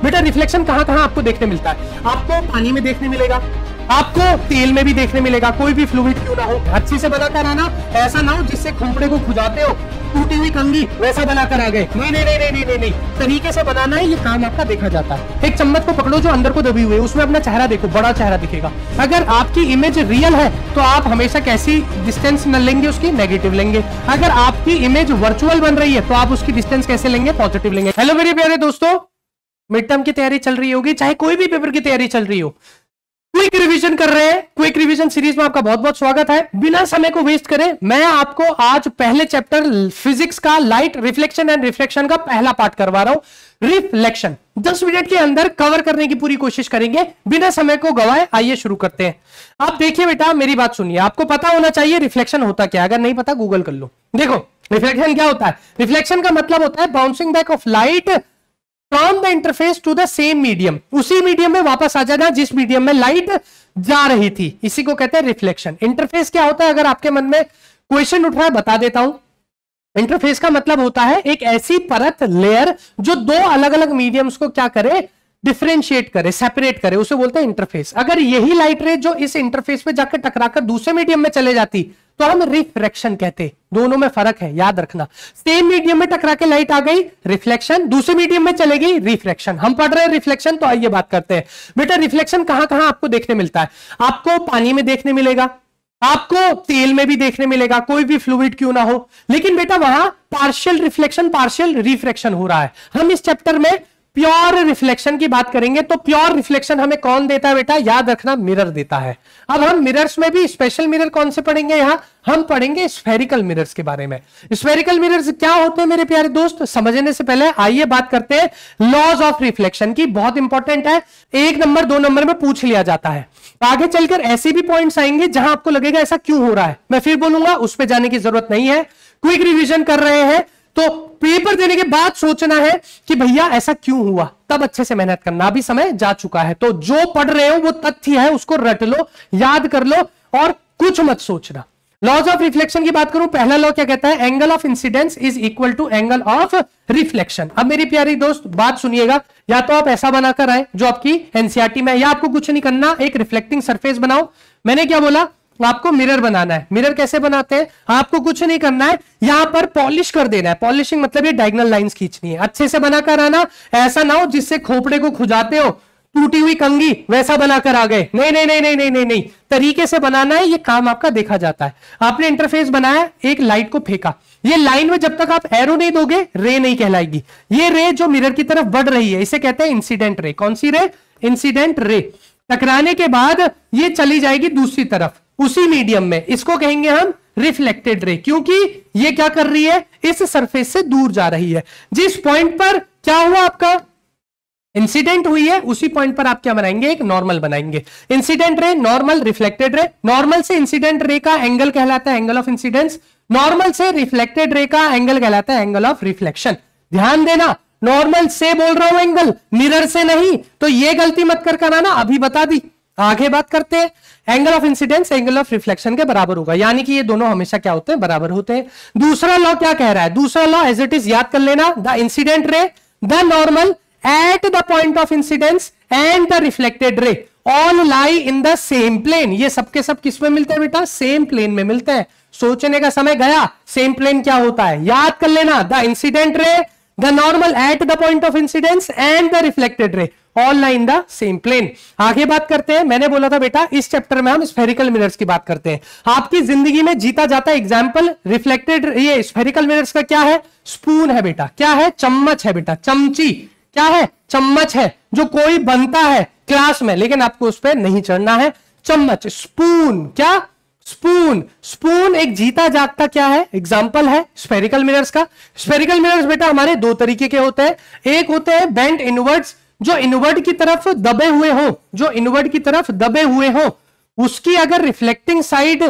बेटा रिफ्लेक्शन कहां कहां आपको देखने मिलता है? आपको पानी में देखने मिलेगा, आपको तेल में भी देखने मिलेगा, कोई भी फ्लूइड क्यों ना हो। अच्छी से बनाकर आना, ऐसा ना हो जिससे खोपड़े को खुजाते हो टूटी हुई कंघी वैसा बनाकर आ गए। नहीं नहीं नहीं नहीं नहीं नहीं, तरीके से बनाना है, ये काम आपका देखा जाता है। एक चम्मच को पकड़ो जो अंदर को दबी हुई है, उसमें अपना चेहरा देखो, बड़ा चेहरा दिखेगा। अगर आपकी इमेज रियल है तो आप हमेशा कैसी डिस्टेंस न लेंगे, उसकी नेगेटिव लेंगे। अगर आपकी इमेज वर्चुअल बन रही है तो आप उसकी डिस्टेंस कैसे लेंगे, पॉजिटिव लेंगे। हेलो मेरे प्यारे दोस्तों, मिड टर्म की तैयारी चल रही होगी, चाहे कोई भी पेपर की तैयारी चल रही हो, क्विक रिवीजन कर रहे हैं। क्विक रिवीजन सीरीज में आपका बहुत बहुत स्वागत है। बिना समय को वेस्ट करे मैं आपको आज पहले चैप्टर फिजिक्स का लाइट रिफ्लेक्शन एंड रिफ्रैक्शन का पहला पार्ट करवा रहा हूं। रिफ्लेक्शन 10 मिनट के अंदर कवर करने की पूरी कोशिश करेंगे बिना समय को गवाए। आइए शुरू करते हैं। आप देखिए बेटा, मेरी बात सुनिए, आपको पता होना चाहिए रिफ्लेक्शन होता क्या। अगर नहीं पता गूगल कर लो। देखो रिफ्लेक्शन क्या होता है। रिफ्लेक्शन का मतलब होता है bouncing back of light from the interface to the same medium, उसी मीडियम में वापस आ जाना जिस मीडियम में लाइट जा रही थी, इसी को कहते हैं रिफ्लेक्शन। इंटरफेस क्या होता है, अगर आपके मन में क्वेश्चन उठ रहा है बता देता हूं। इंटरफेस का मतलब होता है एक ऐसी परत, लेयर, जो दो अलग अलग मीडियम्स को क्या करे, डिफरेंशिएट करे, सेपरेट करे, उसे बोलते हैं इंटरफेस। अगर यही लाइट रे जो इस इंटरफेस पे जाकर टकराकर दूसरे मीडियम में चले जाती तो हम रिफ्रैक्शन कहते। दोनों में फर्क है, याद रखना। सेम मीडियम में टकरा के लाइट आ गई, रिफ्लेक्शन, दूसरे मीडियम में चले गई, रिफ्रैक्शन। हम पढ़ रहे हैं रिफ्लेक्शन, तो आइए बात करते हैं। बेटा रिफ्लेक्शन कहां कहां आपको देखने मिलता है? आपको पानी में देखने मिलेगा, आपको तेल में भी देखने मिलेगा, कोई भी फ्लूइड क्यों ना हो। लेकिन बेटा वहां पार्शियल रिफ्लेक्शन पार्शियल रिफ्रैक्शन हो रहा है। हम इस चैप्टर में प्योर रिफ्लेक्शन की बात करेंगे। तो प्योर रिफ्लेक्शन हमें कौन देता है बेटा? याद रखना, मिरर देता है। अब हम मिरर्स में भी स्पेशल मिरर कौन से पढ़ेंगे? यहां हम पढ़ेंगे स्फेरिकल मिरर्स के बारे में। स्फेरिकल मिरर्स क्या होते हैं मेरे प्यारे दोस्त, समझने से पहले आइए बात करते हैं लॉज ऑफ रिफ्लेक्शन की। बहुत इंपॉर्टेंट है, 1 नंबर 2 नंबर में पूछ लिया जाता है। आगे चलकर ऐसे भी पॉइंट्स आएंगे जहां आपको लगेगा ऐसा क्यों हो रहा है, मैं फिर बोलूंगा, उस पर जाने की जरूरत नहीं है। क्विक रिविजन कर रहे हैं तो पेपर देने के बाद सोचना है कि भैया ऐसा क्यों हुआ, तब अच्छे से मेहनत करना। अभी समय जा चुका है, तो जो पढ़ रहे हो वो तथ्य है, उसको रट लो, याद कर लो और कुछ मत सोचना। लॉज ऑफ रिफ्लेक्शन की बात करूं, पहला लॉ क्या कहता है? Angle of incidence is equal to angle of reflection. अब मेरी प्यारी दोस्त बात सुनिएगा, या तो आप ऐसा बनाकर आए जो आपकी एनसीईआरटी में, या आपको कुछ नहीं करना, एक रिफ्लेक्टिंग सरफेस बनाओ। मैंने क्या बोला? आपको मिरर बनाना है। मिरर कैसे बनाते हैं? आपको कुछ नहीं करना है, यहां पर पॉलिश कर देना है। पॉलिशिंग मतलब ये डायगोनल लाइंस खींचनी है। अच्छे से बनाकर आना, ऐसा ना हो जिससे खोपड़े को खुजाते हो टूटी हुई कंघी वैसा बनाकर आ गए। नहीं नहीं नहीं नहीं नहीं नहीं नहीं, तरीके से बनाना है, ये काम आपका देखा जाता है। आपने इंटरफेस बनाया, एक लाइट को फेंका, ये लाइन में जब तक आप एरो नहीं दोगे रे नहीं कहलाएगी। ये रे जो मिरर की तरफ बढ़ रही है इसे कहते हैं इंसिडेंट रे। कौन सी रे? Incident ray. टकराने के बाद ये चली जाएगी दूसरी तरफ उसी मीडियम में, इसको कहेंगे हम रिफ्लेक्टेड रे, क्योंकि ये क्या कर रही है, इस सरफेस से दूर जा रही है। जिस पॉइंट पर क्या हुआ, आपका इंसिडेंट हुई है, उसी पॉइंट पर आप क्या बनाएंगे? एक नॉर्मल बनाएंगे। Incident ray, normal, reflected ray. Normal से इंसिडेंट रे का एंगल कहलाता है एंगल ऑफ इंसिडेंस। नॉर्मल से रिफ्लेक्टेड रे का एंगल कहलाता है एंगल ऑफ रिफ्लेक्शन। ध्यान देना, नॉर्मल से बोल रहा हूं एंगल, मिरर से नहीं। तो ये गलती मत कर कराना, अभी बता दी। आगे बात करते हैं। Angle of incidence angle of reflection के बराबर होगा, यानी कि ये दोनों हमेशा क्या होते हैं? बराबर होते हैं। दूसरा लॉ क्या कह रहा है? दूसरा लॉ एज इट इज याद कर लेना, the incident ray, the normal at the point of incidence and the reflected ray all lie in the same plane. ये सबके सब किस में मिलते हैं बेटा? सेम प्लेन में मिलते हैं। सोचने का समय गया, सेम प्लेन क्या होता है याद कर लेना, the incident ray, the normal at the point of incidence and the reflected ray all lie in the same plane. आगे बात करते हैं। मैंने बोला था बेटा इस चैप्टर में हम स्फेरिकल मिरर्स की बात करते हैं। आपकी जिंदगी में जीता जाता एग्जाम्पल रिफ्लेक्टेड, ये स्फेरिकल मिरर्स का क्या है? स्पून है बेटा। क्या है? चम्मच है बेटा, चमची। क्या है? चम्मच है, जो कोई बनता है क्लास में, लेकिन आपको उस पर नहीं चढ़ना है। चम्मच, स्पून। क्या? स्पून। स्पून एक जीता जागता क्या है? एग्जाम्पल है स्फेरिकल मिरर्स का। स्फेरिकल मिरर्स बेटा हमारे दो तरीके के होते हैं। एक होते हैं बेंट इनवर्ड्स, जो इनवर्ड की तरफ दबे हुए हो, जो इनवर्ड की तरफ दबे हुए हो, उसकी अगर रिफ्लेक्टिंग साइड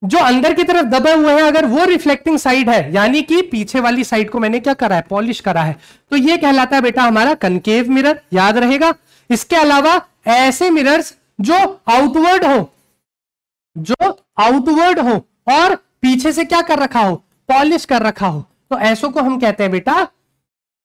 जो अंदर की तरफ दबे हुए हैं, अगर वो रिफ्लेक्टिंग साइड है, यानी कि पीछे वाली साइड को मैंने क्या करा है? पॉलिश करा है, तो ये कहलाता है बेटा हमारा कनकेव मिरर। याद रहेगा। इसके अलावा ऐसे मिरर्स जो आउटवर्ड हो, जो आउटवर्ड हो और पीछे से क्या कर रखा हो? पॉलिश कर रखा हो, तो ऐसो को हम कहते हैं बेटा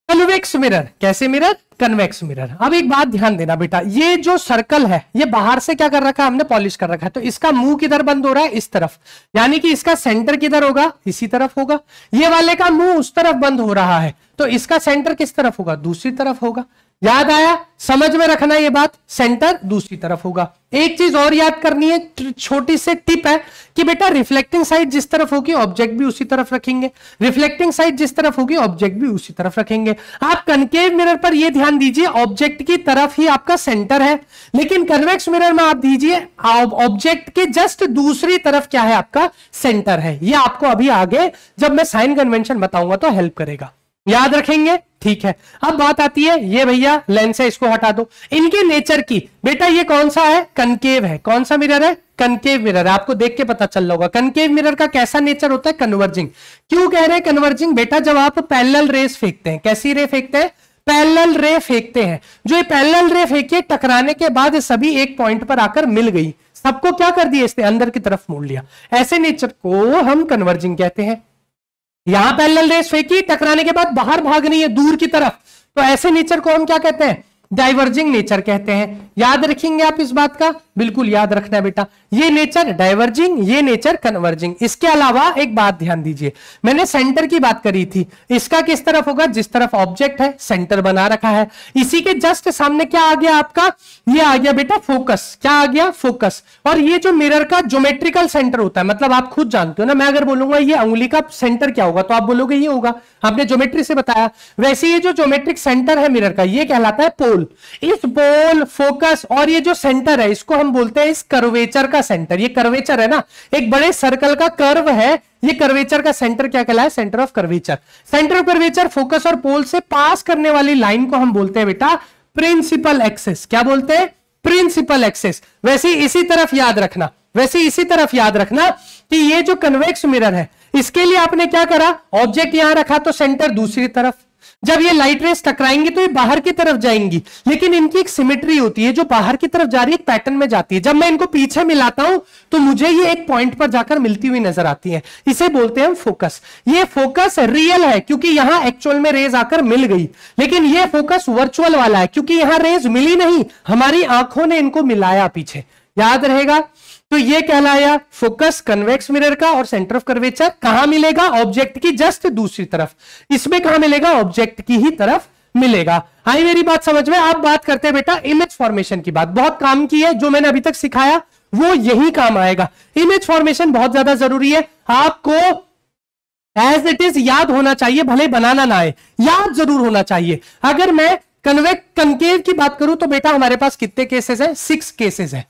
कन्वेक्स मिरर। कैसे मिरर? Convex mirror. अब एक बात ध्यान देना बेटा, ये जो सर्कल है ये बाहर से क्या कर रखा है हमने, पॉलिश कर रखा है, तो इसका मुंह किधर बंद हो रहा है, इस तरफ, यानी कि इसका सेंटर किधर होगा, इसी तरफ होगा। ये वाले का मुंह उस तरफ बंद हो रहा है, तो इसका सेंटर किस तरफ होगा, दूसरी तरफ होगा। याद आया, समझ में रखना ये बात, सेंटर दूसरी तरफ होगा। एक चीज और याद करनी है, छोटी सी टिप है कि बेटा रिफ्लेक्टिंग साइड जिस तरफ होगी ऑब्जेक्ट भी उसी तरफ रखेंगे, रिफ्लेक्टिंग साइड जिस तरफ होगी ऑब्जेक्ट भी उसी तरफ रखेंगे। आप कनकेव मिरर पर यह ध्यान दीजिए ऑब्जेक्ट की तरफ ही आपका सेंटर है, लेकिन कन्वेक्स मिरर में आप दीजिए ऑब्जेक्ट के जस्ट दूसरी तरफ क्या है, आपका सेंटर है। यह आपको अभी आगे जब मैं साइन कन्वेंशन बताऊंगा तो हेल्प करेगा, याद रखेंगे, ठीक है। अब बात आती है, ये भैया लेंस है, इसको हटा दो। इनके नेचर की बेटा ये कौन सा है, कनकेव है। कौन सा मिरर है, कनकेव मिरर है। आपको देख के पता चल रहा होगा कनकेव मिरर का कैसा नेचर होता है, कन्वर्जिंग। क्यों कह रहे हैं कन्वर्जिंग, बेटा जब आप पैरेलल रेस फेंकते हैं, कैसी रे फेंकते हैं, पैरेलल रे फेंकते हैं, जो ये पैरेलल रे फेंके टकराने के बाद सभी एक पॉइंट पर आकर मिल गई, सबको क्या कर दिया, इसने अंदर की तरफ मोड़ लिया, ऐसे नेचर को हम कन्वर्जिंग कहते हैं। यहां पैरेलल रेस फेंकी, टकराने के बाद बाहर भाग रही है दूर की तरफ, तो ऐसे नेचर को हम क्या कहते हैं, डाइवर्जिंग नेचर कहते हैं। याद रखेंगे आप इस बात का, बिल्कुल याद रखना है बेटा, ये नेचर डाइवर्जिंग, ये नेचर कन्वर्जिंग। इसके अलावा एक बात ध्यान दीजिए, मैंने सेंटर की बात करी थी, इसका किस तरफ होगा, जिस तरफ ऑब्जेक्ट है, सेंटर बना रखा है। इसी के जस्ट सामने क्या आ गया आपका, ये आ गया बेटा फोकस। क्या आ गया, फोकस। और ये जो मिरर का ज्योमेट्रिकल सेंटर होता है, मतलब आप खुद जानते हो ना, मैं अगर बोलूंगा ये अंगुली का सेंटर क्या होगा, तो आप बोलोगे ये होगा, आपने ज्योमेट्री से बताया। वैसे ये जो ज्योमेट्रिक सेंटर है मिरर का, ये कहलाता है पोल। इस पोल, फोकस और ये जो सेंटर है, इसको हम बोलते हैं इस कर्वेचर का सेंटर। ये कर्वेचर है ना, एक बड़े सर्कल का कर्व है, ये कर्वेचर का सेंटर क्या कहलाता है, centre of curvature. Centre of curvature focus और पोल से पास करने वाली लाइन को हम बोलते हैं बेटा प्रिंसिपल एक्सिस। क्या बोलते हैं, प्रिंसिपल एक्सिस। वैसे इसी तरफ याद रखना, वैसे इसी तरफ याद रखना कि ये जो कन्वेक्स मिरर है, इसके लिए आपने क्या करा, ऑब्जेक्ट यहां रखा तो सेंटर दूसरी तरफ। जब ये लाइट रेस टकराएंगी तो ये बाहर की तरफ जाएंगी, लेकिन इनकी एक सिमेट्री होती है, जो बाहर की तरफ जा रही है एक पैटर्न में जाती है। जब मैं इनको पीछे मिलाता हूं तो मुझे ये एक पॉइंट पर जाकर मिलती हुई नजर आती है, इसे बोलते हैं हम फोकस। ये फोकस रियल है क्योंकि यहां एक्चुअल में रेज आकर मिल गई, लेकिन ये फोकस वर्चुअल वाला है क्योंकि यहां रेज मिली नहीं, हमारी आंखों ने इनको मिलाया पीछे। याद रहेगा, तो ये कहलाया फोकस कन्वेक्स मिरर का। और सेंटर ऑफ कर्वेचर कहां मिलेगा, ऑब्जेक्ट की जस्ट दूसरी तरफ। इसमें कहां मिलेगा, ऑब्जेक्ट की ही तरफ मिलेगा। आई मेरी बात समझ में। आप बात करते हैं बेटा इमेज फॉर्मेशन की बात, बहुत काम की है, जो मैंने अभी तक सिखाया वो यही काम आएगा। इमेज फॉर्मेशन बहुत ज्यादा जरूरी है, आपको एज इट इज याद होना चाहिए, भले बनाना ना आए, याद जरूर होना चाहिए। अगर मैं कनकेव की बात करूं तो बेटा हमारे पास कितने केसेस हैं, 6 केसेस हैं।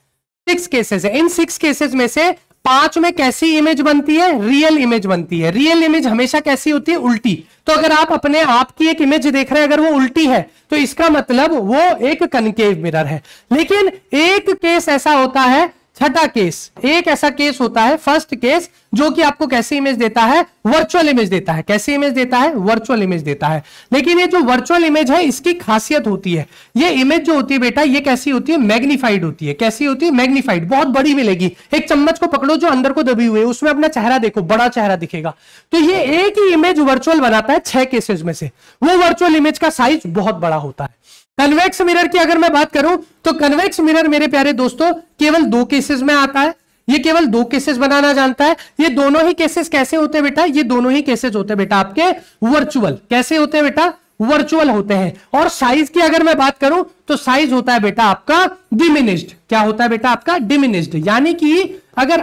6 केसेस है। इन 6 केसेस में से 5 में कैसी इमेज बनती है, रियल इमेज बनती है। रियल इमेज हमेशा कैसी होती है, उल्टी। तो अगर आप अपने आप की एक इमेज देख रहे हैं, अगर वो उल्टी है तो इसका मतलब वो एक कनकेव मिरर है। लेकिन एक केस ऐसा होता है, छठा केस, एक ऐसा केस होता है, फर्स्ट केस, जो कि आपको कैसी इमेज देता है, वर्चुअल इमेज देता है। कैसी इमेज देता है, वर्चुअल इमेज देता है। लेकिन ये जो वर्चुअल इमेज है, इसकी खासियत होती है, ये इमेज जो होती है बेटा, ये कैसी होती है, मैग्नीफाइड होती है। कैसी होती है, मैग्नीफाइड, बहुत बड़ी मिलेगी। एक चम्मच को पकड़ो जो अंदर को दबी हुई है, उसमें अपना चेहरा देखो, बड़ा चेहरा दिखेगा। तो ये एक ही इमेज वर्चुअल बनाता है 6 केसेस में से। वो वर्चुअल इमेज का साइज बहुत बड़ा होता है। कन्वेक्स मिरर की अगर मैं बात करूं तो कन्वेक्स मिरर मेरे प्यारे दोस्तों केवल 2 केसेस में आता है। ये केवल 2 केसेस बनाना जानता है। ये दोनों ही केसेस कैसे होते हैं बेटा, ये दोनों ही केसेस होते हैं बेटा आपके वर्चुअल। कैसे होते हैं बेटा, वर्चुअल होते हैं। और साइज की अगर मैं बात करूं तो साइज होता है बेटा आपका डिमिनिश्ड। क्या होता है बेटा आपका, डिमिनिश्ड। यानी कि अगर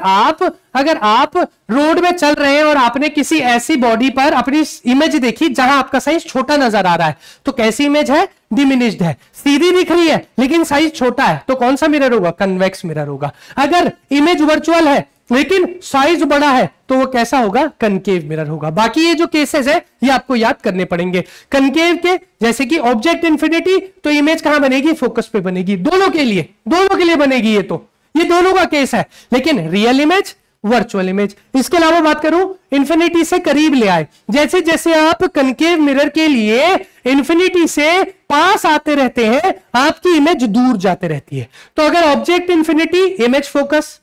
आप रोड में चल रहे हैं और आपने किसी ऐसी बॉडी पर अपनी इमेज देखी जहां आपका साइज छोटा नजर आ रहा है, तो कैसी इमेज है, डिमिनिश्ड है। सीधी दिख रही है लेकिन साइज छोटा है, तो कौन सा मिरर होगा, कन्वेक्स मिरर होगा। अगर इमेज वर्चुअल है लेकिन साइज बड़ा है तो वो कैसा होगा, कनकेव मिरर होगा। बाकी ये जो केसेस है ये आपको याद करने पड़ेंगे। कनकेव के जैसे कि ऑब्जेक्ट इंफिनिटी, तो इमेज कहां बनेगी, फोकस पे बनेगी। दोनों के लिए बनेगी। ये दोनों का केस है। लेकिन रियल इमेज, वर्चुअल इमेज। इसके अलावा बात करूं, इंफिनिटी से करीब ले आए। जैसे जैसे आप कनकेव मिरर के लिए इंफिनिटी से पास आते रहते हैं, आपकी इमेज दूर जाते रहती है। तो अगर ऑब्जेक्ट इंफिनिटी, इमेज फोकस,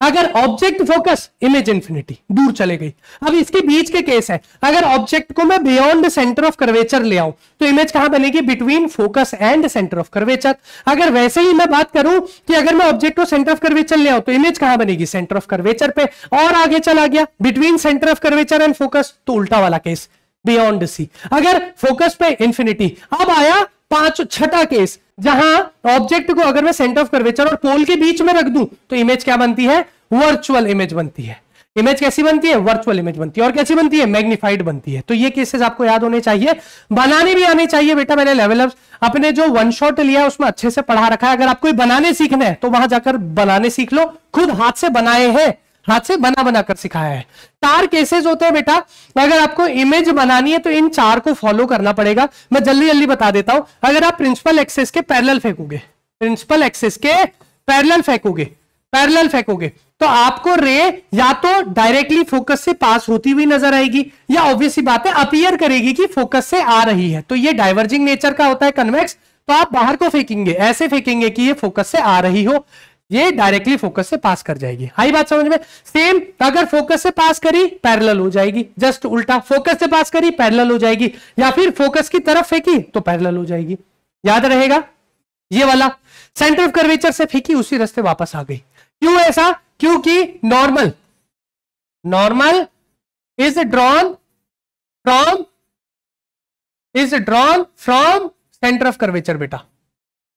अगर ऑब्जेक्ट फोकस, इमेज इंफिनिटी, दूर चले गई। अब इसके बीच के केस है, अगर ऑब्जेक्ट को मैं बियॉन्ड सेंटर ऑफ कर्वेचर ले आऊं तो इमेज कहां बनेगी, between focus and centre of curvature. अगर वैसे ही मैं बात करूं कि अगर मैं ऑब्जेक्ट को सेंटर ऑफ कर्वेचर ले आऊं तो इमेज कहां बनेगी, सेंटर ऑफ कर्वेचर पे, और आगे चला गया between centre of curvature and focus तो उल्टा वाला केस, बियॉन्ड सी। अगर फोकस पे इंफिनिटी। अब आया छठा केस, जहां ऑब्जेक्ट को अगर मैं सेंटर ऑफ कर्वेचर और पोल के बीच में रख दूं तो इमेज क्या बनती है, वर्चुअल इमेज बनती है। इमेज कैसी बनती है, वर्चुअल इमेज बनती है। और कैसी बनती है, मैग्नीफाइड बनती है। तो ये केसेस आपको याद होने चाहिए, बनाने भी आने चाहिए बेटा। मैंने लेवल अप अपने जो वन शॉट लिया उसमें अच्छे से पढ़ा रखा है। अगर आपको बनाने सीखना है तो वहां जाकर बनाने सीख लो, खुद हाथ से बनाए हैं, हाथ से बना कर सिखाया है। 4 केसेस होते हैं बेटा, अगर आपको इमेज बनानी है तो इन 4 को फॉलो करना पड़ेगा। मैं जल्दी जल्दी बता देता हूं। अगर आप प्रिंसिपल एक्सेस के पैरेलल फेंकोगे, प्रिंसिपल एक्सेस के पैरेलल फेंकोगे तो आपको रे या तो डायरेक्टली फोकस से पास होती हुई नजर आएगी, या ऑब्वियस सी बात है अपीयर करेगी कि फोकस से आ रही है। तो ये डाइवर्जिंग नेचर का होता है कन्वेक्स। तो आप बाहर को फेंकेंगे, ऐसे फेंकेंगे कि ये फोकस से आ रही हो, ये डायरेक्टली फोकस से पास कर जाएगी। आई बात समझ में। सेम अगर फोकस से पास करी पैरेलल हो जाएगी, जस्ट उल्टा, फोकस से पास करी पैरेलल हो जाएगी, या फिर फोकस की तरफ फेंकी तो पैरेलल हो जाएगी। याद रहेगा ये वाला। सेंटर ऑफ कर्वेचर से फेंकी उसी रास्ते वापस आ गई। क्यों ऐसा, क्योंकि normal is drawn from centre of curvature बेटा।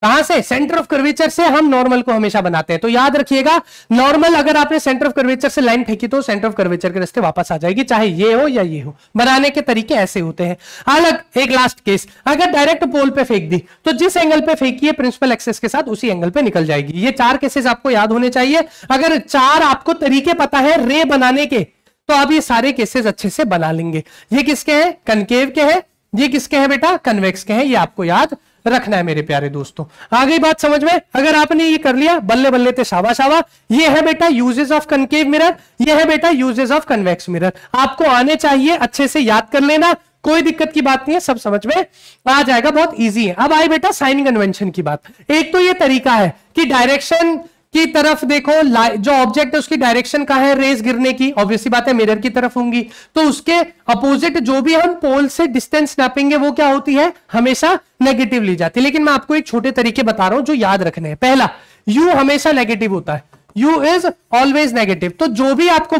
कहां से, सेंटर ऑफ कर्वेचर से हम नॉर्मल को हमेशा बनाते हैं। तो याद रखिएगा, नॉर्मल अगर आपने सेंटर ऑफ कर्वेचर से लाइन फेंकी तो सेंटर ऑफ कर्वेचर के रास्ते वापस आ जाएगी, चाहे ये हो या ये हो। बनाने के तरीके ऐसे होते हैं। अलग एक लास्ट केस, अगर डायरेक्ट पोल पे फेंक दी तो जिस एंगल पे फेंकी है प्रिंसिपल एक्सेस के साथ उसी एंगल पे निकल जाएगी। ये 4 केसेस आपको याद होने चाहिए। अगर 4 आपको तरीके पता है रे बनाने के तो आप ये सारे केसेस अच्छे से बना लेंगे। ये किसके हैं, कनकेव के हैं। ये किसके हैं बेटा, कन्वेक्स के हैं। ये आपको याद रखना है मेरे प्यारे दोस्तों। आ गई बात समझ में। अगर आपने ये कर लिया, बल्ले बल्ले ते शाबाश। ये है बेटा यूजेस ऑफ कनकेव मिरर, ये है बेटा यूजेस ऑफ कन्वेक्स मिरर। आपको आने चाहिए, अच्छे से याद कर लेना, कोई दिक्कत की बात नहीं है, सब समझ में आ जाएगा, बहुत इजी है। अब आए बेटा साइन कन्वेंशन की बात। एक तो ये तरीका है कि डायरेक्शन की तरफ देखो, जो ऑब्जेक्ट है उसकी डायरेक्शन कहां है रेज गिरने की, ऑब्वियसली बात है मिरर की तरफ होंगी। तो उसके अपोजिट जो भी हम पोल से डिस्टेंस नापेंगे वो क्या होती है, हमेशा नेगेटिव ली जाती है। लेकिन मैं आपको एक छोटे तरीके बता रहा हूं जो याद रखने हैं। पहला, यू हमेशा नेगेटिव होता है, यू इज ऑलवेज नेगेटिव। तो जो भी आपको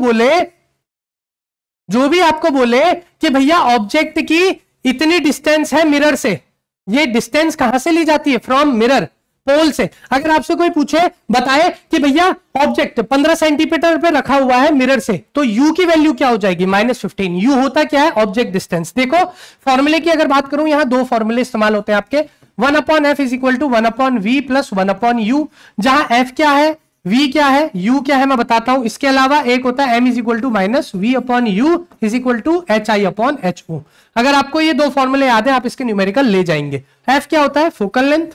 बोले कि भैया ऑब्जेक्ट की इतनी डिस्टेंस है मिरर से, ये डिस्टेंस कहां से ली जाती है, फ्रॉम मिरर, पोल से। अगर आपसे कोई पूछे, बताए कि भैया ऑब्जेक्ट 15 सेंटीमीटर पे रखा हुआ है मिरर से, तो u की वैल्यू क्या हो जाएगी, -15। u होता क्या है, ऑब्जेक्ट डिस्टेंस। देखो फॉर्मूले की अगर बात करूं, यहां 2 फॉर्मूले इस्तेमाल होते हैं आपके। 1/f is equal to 1/v plus 1/u, जहां f क्या है, v क्या है, u क्या है, मैं बताता हूं। इसके अलावा एक होता है m is equal to -v/u is equal to hi/ho। अगर आपको ये 2 फॉर्मूले याद है, आप इसके न्यूमेरिकल ले जाएंगे। f क्या होता है, फोकल लेंथ,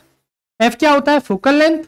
f क्या होता है, फोकल लेंथ।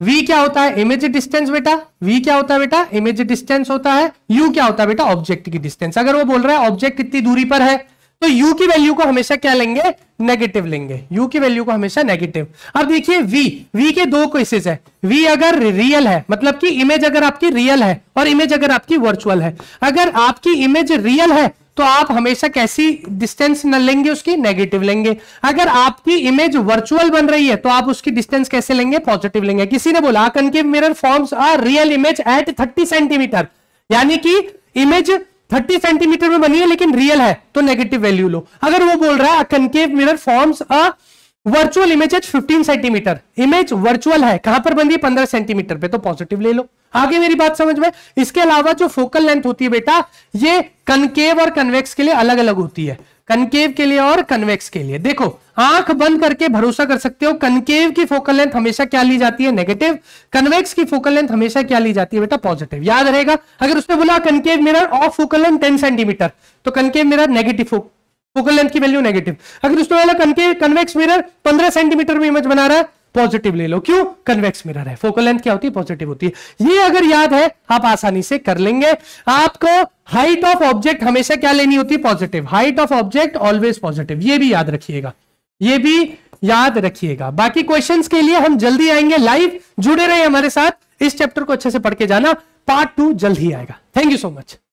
v क्या होता है, इमेज डिस्टेंस बेटा, v क्या होता है बेटा, इमेज डिस्टेंस होता है। u क्या होता है बेटा, ऑब्जेक्ट की डिस्टेंस। अगर वो बोल रहा है ऑब्जेक्ट कितनी दूरी पर है तो u की वैल्यू को हमेशा क्या लेंगे, नेगेटिव लेंगे। u की वैल्यू को हमेशा नेगेटिव। अब देखिए v के 2 केसेस है। v अगर रियल है, मतलब कि इमेज अगर आपकी रियल है और इमेज अगर आपकी वर्चुअल है। अगर आपकी इमेज रियल है तो आप हमेशा कैसी डिस्टेंस न लेंगे, उसकी नेगेटिव लेंगे। अगर आपकी इमेज वर्चुअल बन रही है तो आप उसकी डिस्टेंस कैसे लेंगे, पॉजिटिव लेंगे। किसी ने बोला concave mirror forms a real image at 30 centimetre, यानी कि इमेज 30 सेंटीमीटर में बनी है लेकिन रियल है, तो नेगेटिव वैल्यू लो। अगर वो बोल रहा है concave mirror forms a virtual image at 15 centimetre, image virtual है, कहां पर बनी है, 15 सेंटीमीटर पे, तो पॉजिटिव ले लो। आगे मेरी बात समझ में। इसके अलावा जो फोकल लेंथ होती है बेटा, ये कनकेव और कन्वेक्स के लिए अलग अलग होती है, कनकेव के लिए और कन्वेक्स के लिए। देखो आंख बंद करके भरोसा कर सकते हो, कनकेव की फोकल लेंथ हमेशा क्या ली जाती है, नेगेटिव। कन्वेक्स की फोकल लेंथ हमेशा क्या ली जाती है बेटा, पॉजिटिव। याद रहेगा। अगर उसने बोला concave mirror of focal length 10 centimetre, तो concave mirror negative, focal length की वैल्यू नेगेटिव। अगर उसने बोला कन्वेक्स मिरर 15 सेंटीमीटर में इमेज बना रहा है, पॉजिटिव ले लो। क्यों, कन्वेक्स मिरर है, फोकल लेंथ क्या होती है, पॉजिटिव होती है। ये अगर याद है आप आसानी से कर लेंगे। आपको हाइट ऑफ ऑब्जेक्ट हमेशा क्या लेनी होती है, positive. Height of object always positive, ये भी याद रखिएगा, ये भी याद रखिएगा। बाकी क्वेश्चंस के लिए हम जल्दी आएंगे लाइव, जुड़े रहे हमारे साथ। इस चैप्टर को अच्छे से पढ़ के जाना, पार्ट 2 जल्द ही आएगा। Thank you so much.